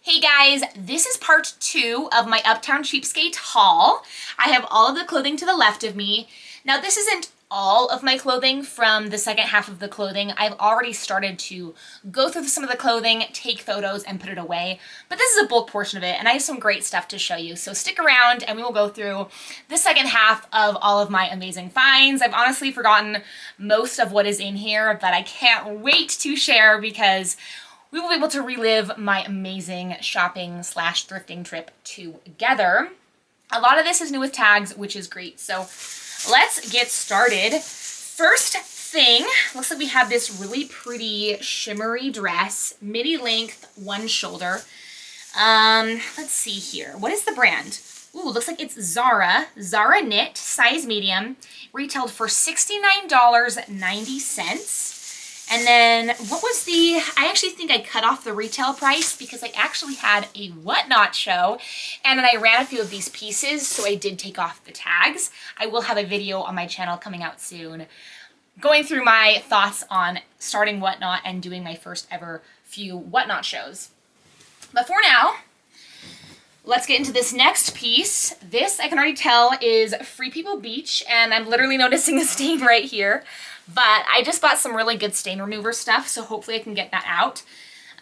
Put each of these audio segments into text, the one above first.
Hey guys, this is part 2 of my Uptown Cheapskate haul. I have all of the clothing to the left of me. Now this isn't all of my clothing from the second half of the clothing. I've already started to go through some of the clothing, take photos, and put it away. But this is a bulk portion of it, and I have some great stuff to show you. So stick around and we will go through the second half of all of my amazing finds. I've honestly forgotten most of what is in here, but I can't wait to share because we will be able to relive my amazing shopping / thrifting trip together. A lot of this is new with tags, which is great. So let's get started. First thing, looks like we have this really pretty shimmery dress, midi length, one shoulder. Let's see here. What is the brand? Ooh, looks like it's Zara knit, size medium, retailed for $69.90. And then what was I actually think I cut off the retail price because I actually had a Whatnot show and then I ran a few of these pieces, so I did take off the tags. I will have a video on my channel coming out soon going through my thoughts on starting Whatnot and doing my first ever few Whatnot shows. But for now, let's get into this next piece. This, I can already tell, is Free People Beach, and I'm literally noticing a stain right here. But I just bought some really good stain remover stuff, so hopefully I can get that out.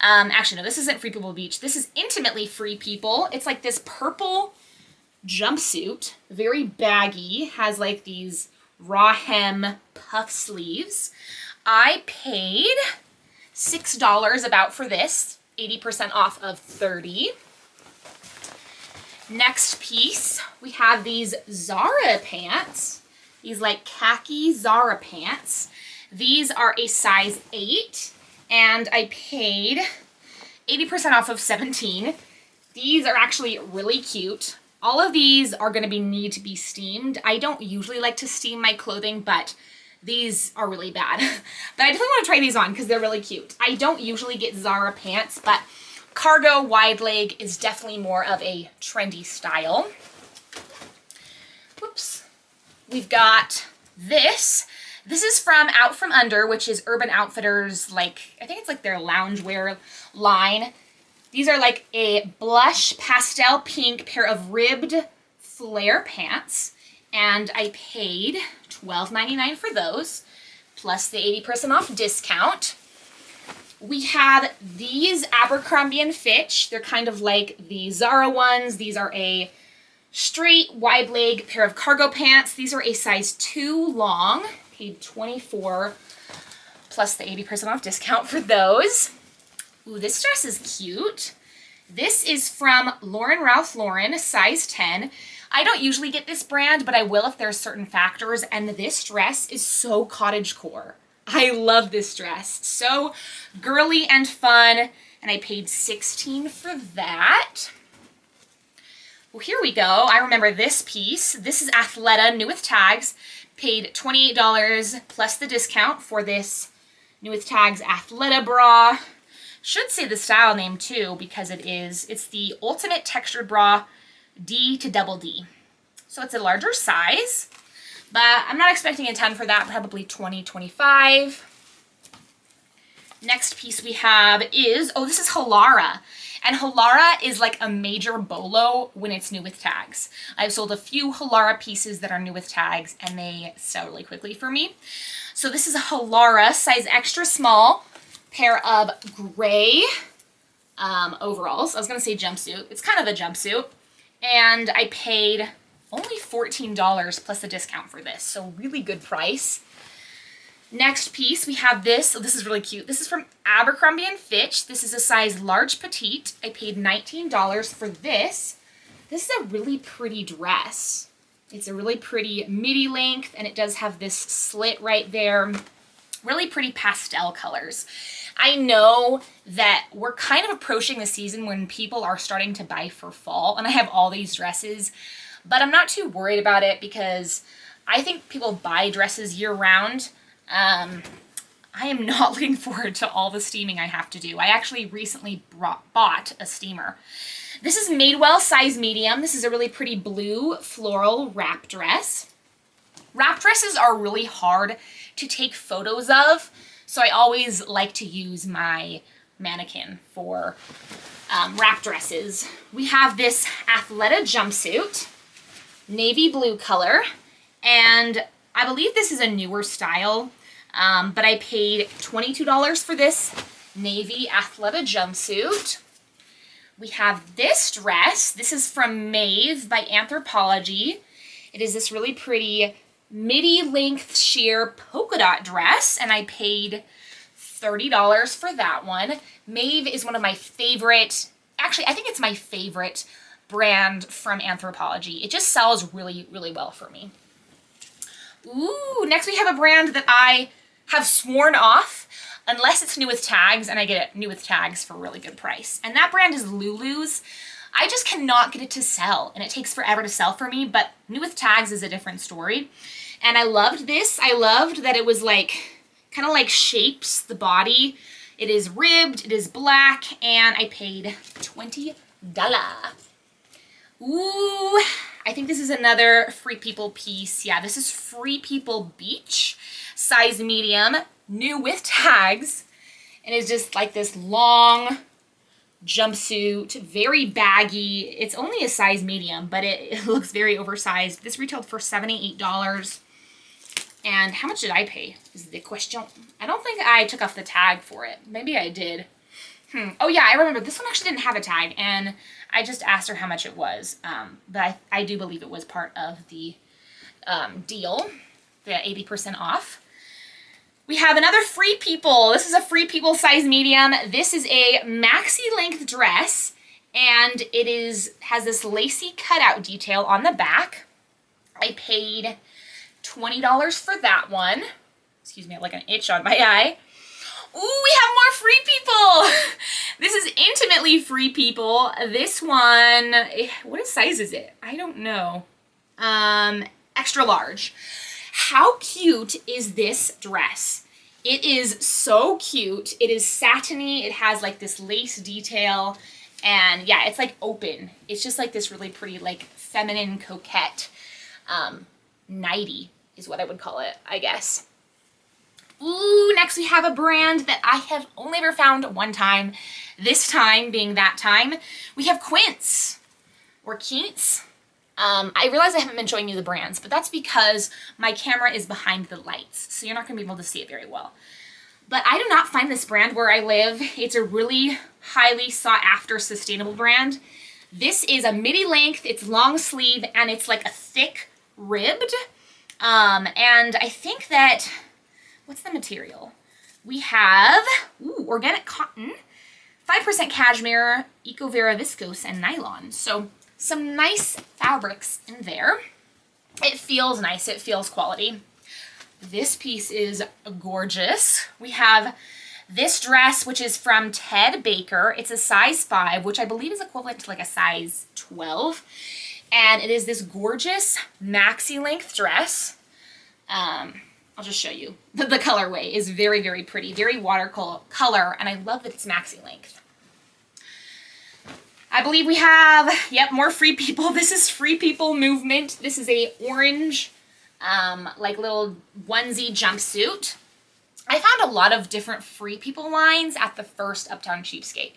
Actually, no, this isn't Free People Beach. This is Intimately Free People. It's like this purple jumpsuit, very baggy, has like these raw hem puff sleeves. I paid $6 about for this, 80% off of $30. Next piece, we have these Zara pants. These like khaki Zara pants. These are a size 8 and I paid 80% off of $17. These are actually really cute. All of these are going to need to be steamed. I don't usually like to steam my clothing, but these are really bad. But I definitely want to try these on because they're really cute. I don't usually get Zara pants, but cargo wide leg is definitely more of a trendy style. Whoops. We've got this. This is from Out From Under, which is Urban Outfitters, like, I think it's like their loungewear line. These are like a blush pastel pink pair of ribbed flare pants, and I paid $12.99 for those, plus the 80% off discount. We have these Abercrombie & Fitch. They're kind of like the Zara ones. These are a straight wide leg pair of cargo pants. These are a size 2 long. Paid $24 plus the 80% off discount for those. Ooh, this dress is cute. This is from Lauren Ralph Lauren, size 10. I don't usually get this brand, but I will if there's certain factors, and this dress is so cottagecore. I love this dress. So girly and fun, and I paid $16 for that. Well, here we go. I remember this piece. This is Athleta, new with tags. Paid $28 plus the discount for this new with tags Athleta bra. Should say the style name too because it's the Ultimate Textured Bra D to double D. So it's a larger size, but I'm not expecting a ton for that, probably 20, 25. Next piece we have is, oh, this is Halara. And Halara is like a major bolo when it's new with tags. I've sold a few Halara pieces that are new with tags and they sell really quickly for me. So this is a Halara size extra small pair of gray overalls. I was going to say jumpsuit. It's kind of a jumpsuit. And I paid only $14 plus the discount for this. So really good price. Next piece, we have this. So this is really cute. This is from Abercrombie & Fitch. This is a size large petite. I paid $19 for this. This is a really pretty dress. It's a really pretty midi length, and it does have this slit right there. Really pretty pastel colors. I know that we're kind of approaching the season when people are starting to buy for fall, and I have all these dresses, but I'm not too worried about it because I think people buy dresses year-round. I am not looking forward to all the steaming I have to do. I actually recently bought a steamer. This is Madewell, size medium. This is a really pretty blue floral wrap dress. Wrap dresses are really hard to take photos of, so I always like to use my mannequin for wrap dresses. We have this Athleta jumpsuit, navy blue color, and I believe this is a newer style, but I paid $22 for this navy Athleta jumpsuit. We have this dress. This is from Maeve by Anthropologie. It is this really pretty midi length sheer polka dot dress, and I paid $30 for that one. Maeve is one of my favorite, actually I think it's my favorite brand from Anthropologie. It just sells really, really well for me. Ooh, next we have a brand that I have sworn off unless it's new with tags, and I get it new with tags for a really good price. And that brand is Lulu's. I just cannot get it to sell, and it takes forever to sell for me, but new with tags is a different story. And I loved this. I loved that it was like, kind of like shapes the body. It is ribbed, it is black, and I paid $20. Ooh, I think this is another Free People piece. Yeah, this is Free People Beach, size medium, new with tags. And it's just like this long jumpsuit, very baggy. It's only a size medium, but it looks very oversized. This retailed for $78. And how much did I pay is the question. I don't think I took off the tag for it. Maybe I did. Oh yeah, I remember this one actually didn't have a tag, and I just asked her how much it was. But I do believe it was part of the deal, the 80% off. We have another Free People. This is a Free People size medium. This is a maxi length dress, and it has this lacy cutout detail on the back. I paid $20 for that one. Excuse me, I have like an itch on my eye. Ooh, we have more Free People. This is Intimately Free People. This one, what size is it? I don't know. Extra large. How cute is this dress? It is so cute. It is satiny. It has like this lace detail, and yeah, it's like open. It's just like this really pretty, like feminine, coquette nightie is what I would call it, I guess. Ooh, next we have a brand that I have only ever found one time, this time being that time. We have Quince, or Quince. I realize I haven't been showing you the brands, but that's because my camera is behind the lights, so you're not going to be able to see it very well. But I do not find this brand where I live. It's a really highly sought after sustainable brand. This is a midi length, it's long sleeve, and it's like a thick ribbed. And I think that, what's the material? We have, organic cotton, 5% cashmere, Ecovera viscose, and nylon. So some nice fabrics in there. It feels nice, it feels quality. This piece is gorgeous. We have this dress, which is from Ted Baker. It's a size 5, which I believe is equivalent to like a size 12. And it is this gorgeous maxi length dress. I'll just show you. The colorway is very, very pretty, very watercolor, and I love that it's maxi length. I believe we have, yep, more Free People. This is Free People Movement. This is a orange, like little onesie jumpsuit. I found a lot of different Free People lines at the first Uptown Cheapskate.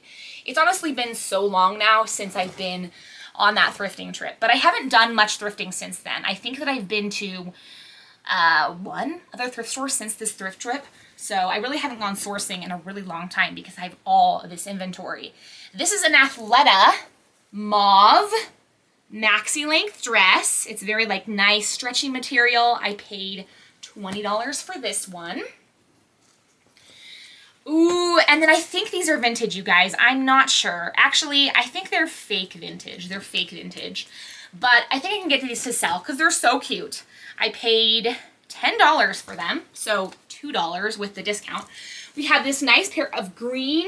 It's honestly been so long now since I've been on that thrifting trip, but I haven't done much thrifting since then. I think that I've been to one other thrift store since this thrift trip, so I really haven't gone sourcing in a really long time because I have all of this inventory. This is an Athleta mauve maxi length dress. It's very like nice stretchy material. I paid $20 for this one. Ooh, and then I think these are vintage, you guys. I'm not sure. Actually, I think they're fake vintage. They're fake vintage. But I think I can get these to sell because they're so cute. I paid $10 for them, so $2 with the discount. We have this nice pair of green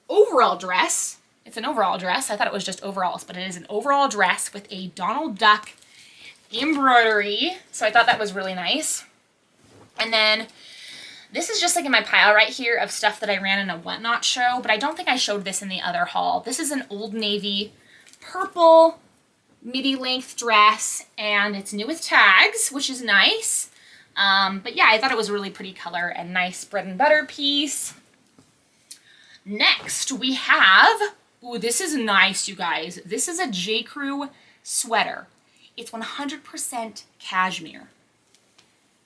overall dress. It's an overall dress. I thought it was just overalls, but it is an overall dress with a Donald Duck embroidery. So I thought that was really nice. And then this is just like in my pile right here of stuff that I ran in a Whatnot show, but I don't think I showed this in the other haul. This is an Old Navy purple midi length dress, and it's new with tags, which is nice. But yeah, I thought it was a really pretty color and nice bread and butter piece. Next, we have, ooh, this is nice, you guys. This is a J. Crew sweater. It's 100% cashmere.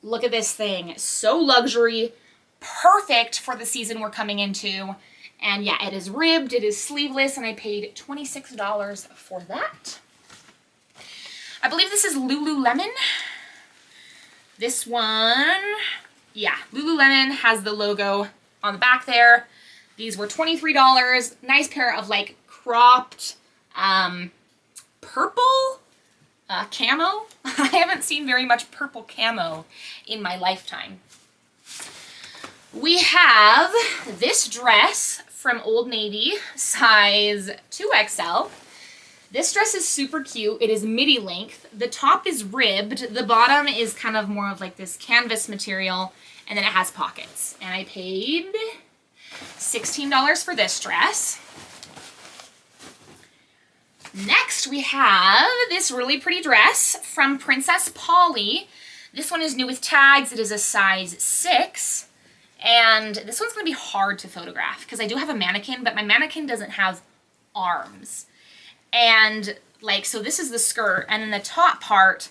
Look at this thing. So luxury, perfect for the season we're coming into. And yeah, it is ribbed, it is sleeveless, and I paid $26 for that. I believe this is Lululemon. This one, yeah, Lululemon has the logo on the back there. These were $23. Nice pair of like cropped purple camo. I haven't seen very much purple camo in my lifetime. We have this dress from Old Navy, size 2XL. This dress is super cute. It is midi length. The top is ribbed. The bottom is kind of more of like this canvas material, and then it has pockets. And I paid $16 for this dress. Next, we have this really pretty dress from Princess Polly. This one is new with tags. It is a size 6. And this one's going to be hard to photograph because I do have a mannequin, but my mannequin doesn't have arms. And like, so this is the skirt, and then the top part,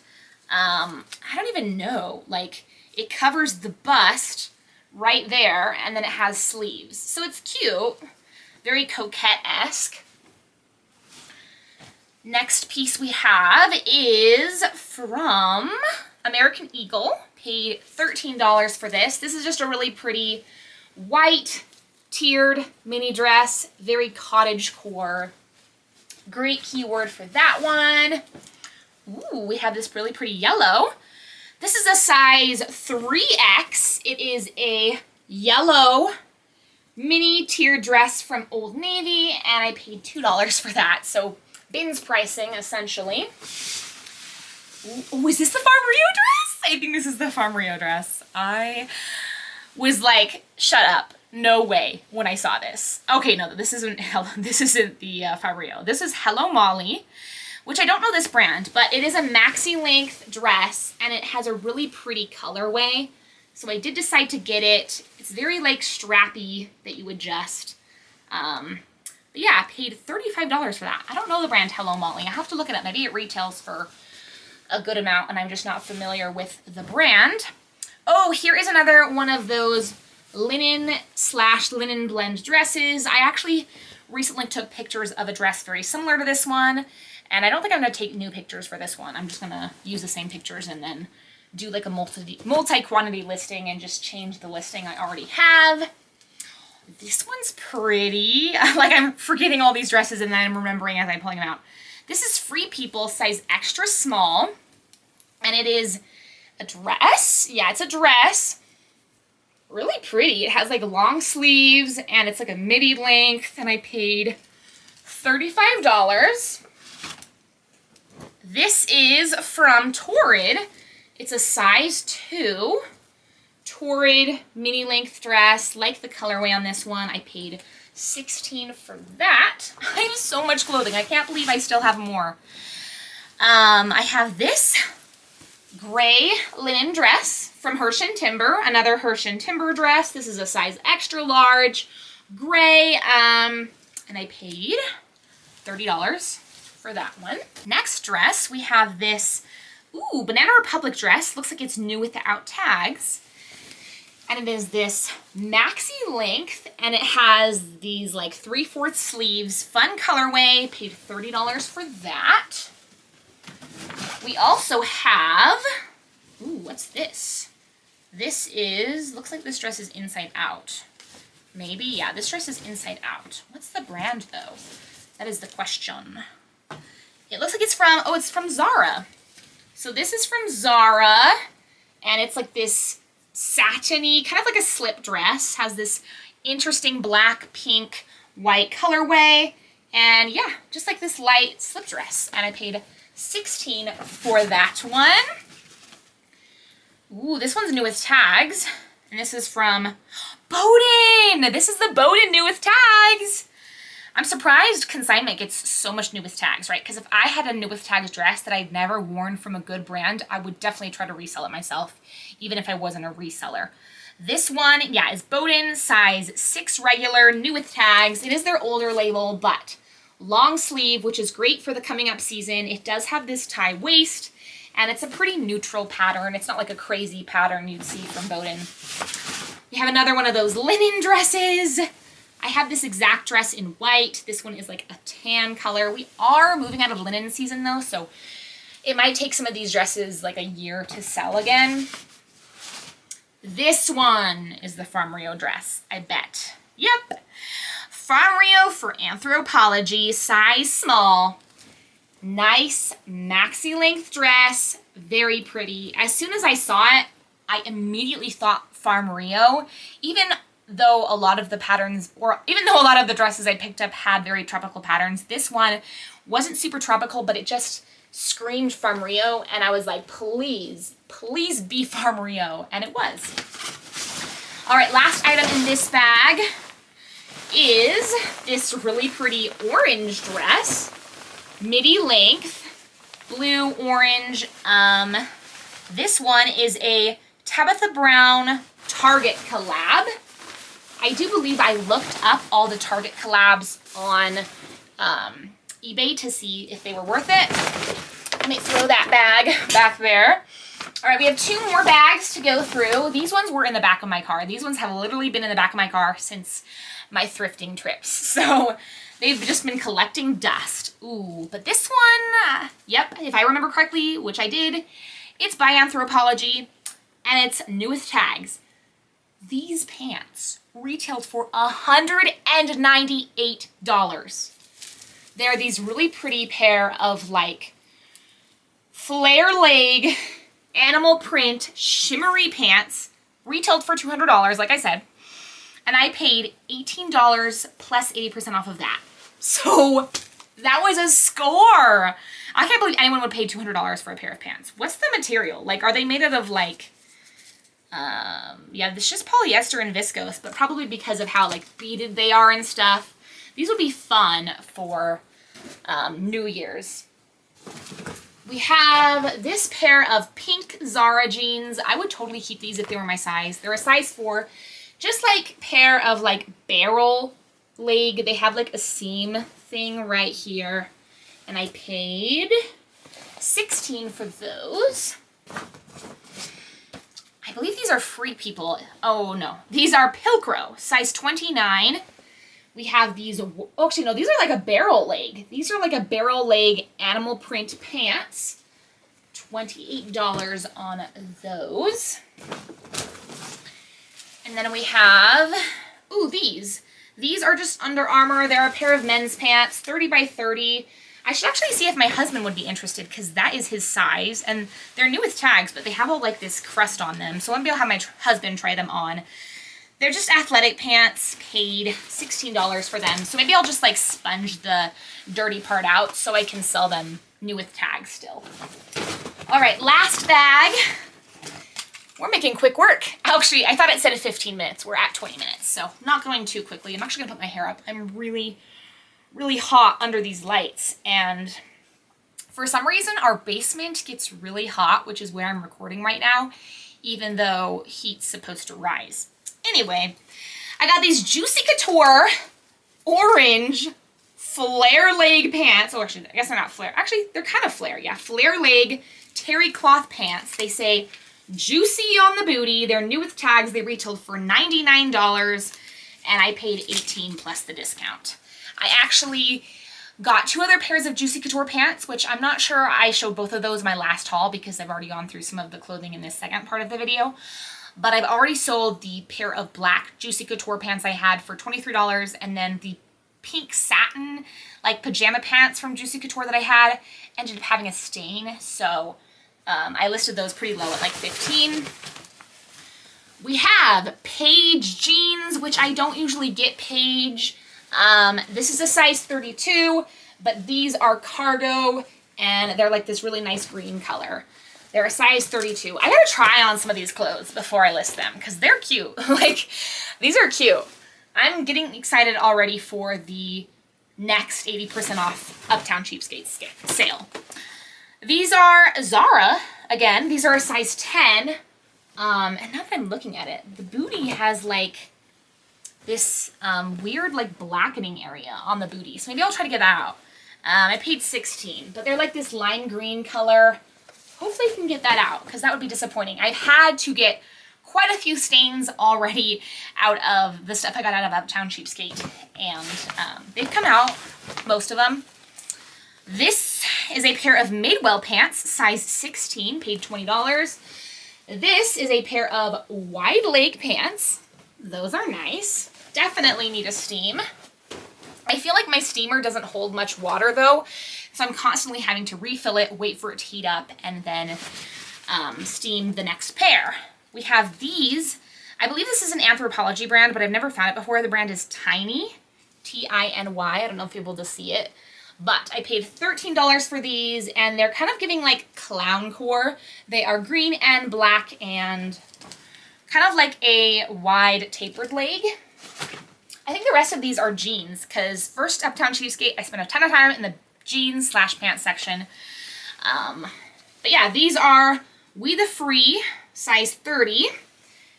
I don't even know, like it covers the bust right there, and then it has sleeves. So it's cute, very coquette-esque. Next piece we have is from American Eagle. Paid $13 for this. This is just a really pretty white tiered mini dress, very cottagecore. Great keyword for that one. Ooh, we have this really pretty yellow. This is a size 3X. It is a yellow mini tiered dress from Old Navy, and I paid $2 for that. So bins pricing, essentially. Ooh, is this the Farm Rio dress? I think this is the Farm Rio dress. I was like, shut up. No way when I saw this. Okay, no, this isn't the Farm Rio. This is Hello Molly, which I don't know this brand, but it is a maxi length dress, and it has a really pretty colorway. So I did decide to get it. It's very like strappy that you adjust. But yeah, I paid $35 for that. I don't know the brand Hello Molly. I have to look it up. Maybe it retails for a good amount, and I'm just not familiar with the brand. Oh, here is another one of those linen/linen blend dresses. I actually recently took pictures of a dress very similar to this one, and I don't think I'm going to take new pictures for this one. I'm just going to use the same pictures and then do like a multi-quantity listing and just change the listing I already have. This one's pretty. Like, I'm forgetting all these dresses and then I'm remembering as I'm pulling them out. This is Free People, size extra small, and it is a dress. Yeah, it's a dress. Really pretty. It has like long sleeves, and it's like a midi length, and I paid $35. This is from Torrid. It's a size 2 Torrid mini length dress. Like the colorway on this one. I paid $16 for that. I have so much clothing. I can't believe I still have more. I have this gray linen dress from Hirsch & Timber, another Hirsch & Timber dress. This is a size extra large, gray, and I paid $30 for that one. Next dress, we have this, ooh, Banana Republic dress. Looks like it's new without tags. And it is this maxi length, and it has these like 3/4 sleeves, fun colorway, paid $30 for that. We also have, ooh, what's this? This is, looks like this dress is inside out. Maybe, yeah, this dress is inside out. What's the brand though? That is the question. It looks like it's from, oh, it's from Zara. So this is from Zara, and it's like this satiny, kind of like a slip dress, has this interesting black, pink, white colorway, and yeah, just like this light slip dress, and I paid $16 for that one. Ooh, this one's new with tags, and this is from Bowden. This is the Bowden new with tags. I'm surprised Consignment gets so much new with tags, right? Because if I had a new with tags dress that I'd never worn from a good brand, I would definitely try to resell it myself, even if I wasn't a reseller. This one, yeah, is Bowden, size 6 regular, new with tags. It is their older label, but long sleeve, which is great for the coming up season. It does have this tie waist, and it's a pretty neutral pattern. It's not like a crazy pattern you'd see from Bowden. We have another one of those linen dresses. I have this exact dress in white. This one is like a tan color. We are moving out of linen season though, so it might take some of these dresses like a year to sell again. This one is the Farm Rio dress, I bet. Yep. Farm Rio for Anthropology, size small. Nice maxi length dress, very pretty. As soon as I saw it, I immediately thought Farm Rio, even though a lot of the patterns, or even though a lot of the dresses I picked up had very tropical patterns, this one wasn't super tropical, but it just screamed Farm Rio, and I was like, please, please be Farm Rio, and it was. All right, last item in this bag is this really pretty orange dress, midi length, blue, orange. This one is a Tabitha Brown Target collab. I do believe I looked up all the Target collabs on eBay to see if they were worth it. Let me throw that bag back there. All right, we have 2 more bags to go through. These ones were in the back of my car. These ones have literally been in the back of my car since my thrifting trips. So they've just been collecting dust. Ooh, but this one, yep, if I remember correctly, which I did, it's by Anthropology, and it's new with tags. These pants retailed for $198. They're these really pretty pair of like flare leg animal print shimmery pants, retailed for $200, like I said, and I paid $18 plus 80% off of that. So that was a score. I can't believe anyone would pay $200 for a pair of pants. What's the material? Like, are they made out of like, yeah, it's just polyester and viscose, but probably because of how like beaded they are and stuff. These would be fun for New Year's. We have this pair of pink Zara jeans. I would totally keep these if they were my size. They're a size 4. Just like pair of like barrel leg. They have like a seam thing right here. And I paid $16 for those. I believe these are Free People. Oh no, these are Pilcro, size 29. We have these, oh, actually no, these are like a barrel leg. These are like a barrel leg animal print pants. $28 on those. And then we have, ooh, these. These are just Under Armour. They're a pair of men's pants, 30 by 30. I should actually see if my husband would be interested because that is his size. And they're new with tags, but they have all like this crust on them. So I'm going to have my husband try them on. They're just athletic pants, paid $16 for them. So maybe I'll just like sponge the dirty part out so I can sell them new with tags still. All right, last bag. We're making quick work. Actually, I thought it said 15 minutes. We're at 20 minutes, so not going too quickly. I'm actually gonna put my hair up. I'm really, really hot under these lights. And for some reason, our basement gets really hot, which is where I'm recording right now, even though heat's supposed to rise. Anyway, I got these Juicy Couture orange flare leg pants. Oh, actually, I guess they're not flare. Actually, they're kind of flare, yeah. Flare leg terry cloth pants. They say Juicy on the booty. They're new with tags. They retailed for $99, and I paid $18 plus the discount. I actually got 2 other pairs of Juicy Couture pants, which I'm not sure I showed both of those in my last haul because I've already gone through some of the clothing in this second part of the video. But I've already sold the pair of black Juicy Couture pants I had for $23, and then the pink satin, like pajama pants from Juicy Couture that I had ended up having a stain, so I listed those pretty low at like $15. We have Paige jeans, which I don't usually get Paige. This is a size 32, but these are cargo, and they're like this really nice green color. They're a size 32. I gotta try on some of these clothes before I list them because they're cute. Like, these are cute. I'm getting excited already for the next 80% off Uptown Cheapskates sale. These are Zara. Again, these are a size 10. And now that I'm looking at it, the booty has like this weird like blackening area on the booty. So maybe I'll try to get that out. I paid $16, but they're like this lime green color. Hopefully I can get that out because that would be disappointing. I've had to get quite a few stains already out of the stuff I got out of Uptown Cheapskate, and they've come out, most of them. This is a pair of Madewell pants, size 16, paid $20. This is a pair of wide leg pants. Those are nice. Definitely need a steam. I feel like my steamer doesn't hold much water though, so I'm constantly having to refill it, wait for it to heat up, and then steam the next pair. We have these. I believe this is an Anthropology brand, but I've never found it before. The brand is Tiny, T-I-N-Y. I don't know if you'll be able to see it. But I paid $13 for these, and they're kind of giving like clown core. They are green and black and kind of like a wide tapered leg. I think the rest of these are jeans, because first Uptown Cheapskate, I spent a ton of time in the jeans / pants section. But yeah, these are We the Free, size 30,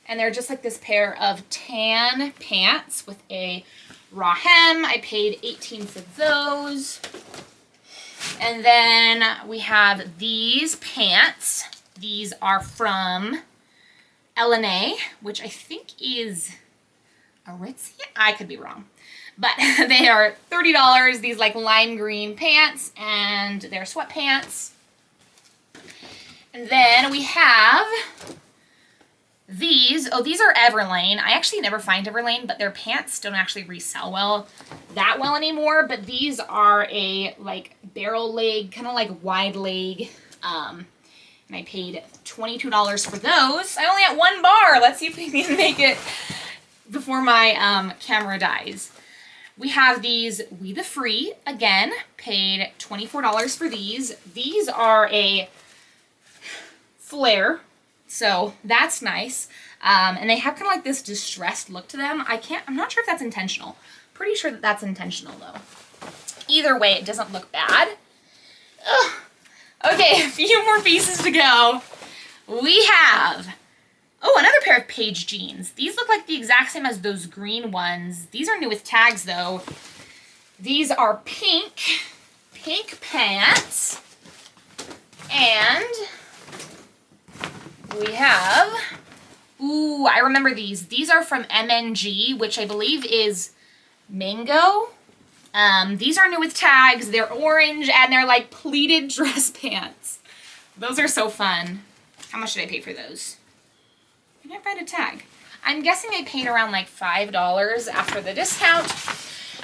and they're just like this pair of tan pants with a raw hem. I paid $18 for those. And then we have these pants. These are from L&A, which I think is Aritzia? I could be wrong. But they are $30, these like lime green pants, and they're sweatpants. And then we have these. Oh, these are Everlane. I actually never find Everlane, but their pants don't actually resell that well anymore. But these are a like barrel leg, kind of like wide leg. And I paid $22 for those. I only got one bar. Let's see if we can make it before my camera dies. We have these We the Free, again, paid $24 for these. These are a flare, so that's nice. And they have kind of like this distressed look to them. I'm not sure if that's intentional. Pretty sure that that's intentional though. Either way, it doesn't look bad. Ugh. Okay, a few more pieces to go. We have, oh, another pair of Paige jeans. These look like the exact same as those green ones. These are new with tags though. These are pink pants. And we have, ooh, I remember these. These are from MNG, which I believe is mango. These are new with tags. They're orange and they're like pleated dress pants. Those are so fun. How much did I pay for those? I didn't find a tag. I'm guessing I paid around like $5 after the discount.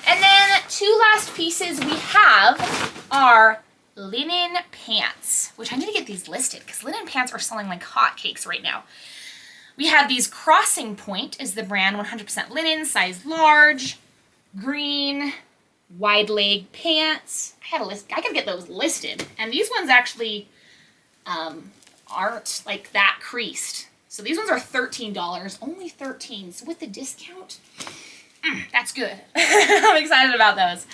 And then two last pieces we have are linen pants, which I need to get these listed because linen pants are selling like hotcakes right now. We have these Crossing Point is the brand, 100% linen, size large, green, wide leg pants. I could get those listed. And these ones actually aren't like that creased. So these ones are $13, only $13. So with the discount, that's good. I'm excited about those.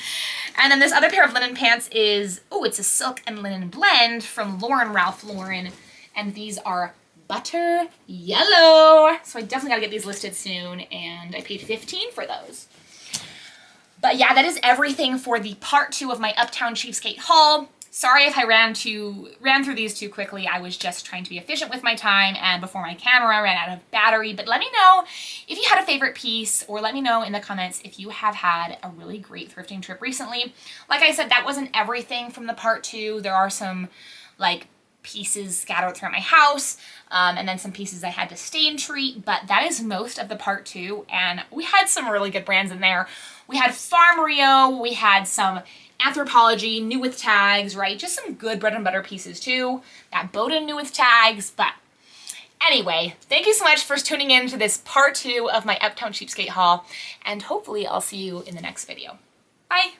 And then this other pair of linen pants is, oh, it's a silk and linen blend from Ralph Lauren. And these are butter yellow. So I definitely gotta get these listed soon. And I paid $15 for those. But yeah, that is everything for the part 2 of my Uptown Cheapskate haul. Sorry if I ran through these too quickly. I was just trying to be efficient with my time and before my camera ran out of battery. But let me know if you had a favorite piece, or let me know in the comments if you have had a really great thrifting trip recently. Like I said, that wasn't everything from the part 2. There are some like pieces scattered throughout my house, and then some pieces I had to stain treat, but that is most of the part 2, and we had some really good brands in there. We had Farm Rio, we had some Anthropology, new with tags, right? Just some good bread and butter pieces too. That Bowden new with tags, but anyway, thank you so much for tuning in to this part 2 of my Uptown Cheapskate haul, and hopefully I'll see you in the next video. Bye!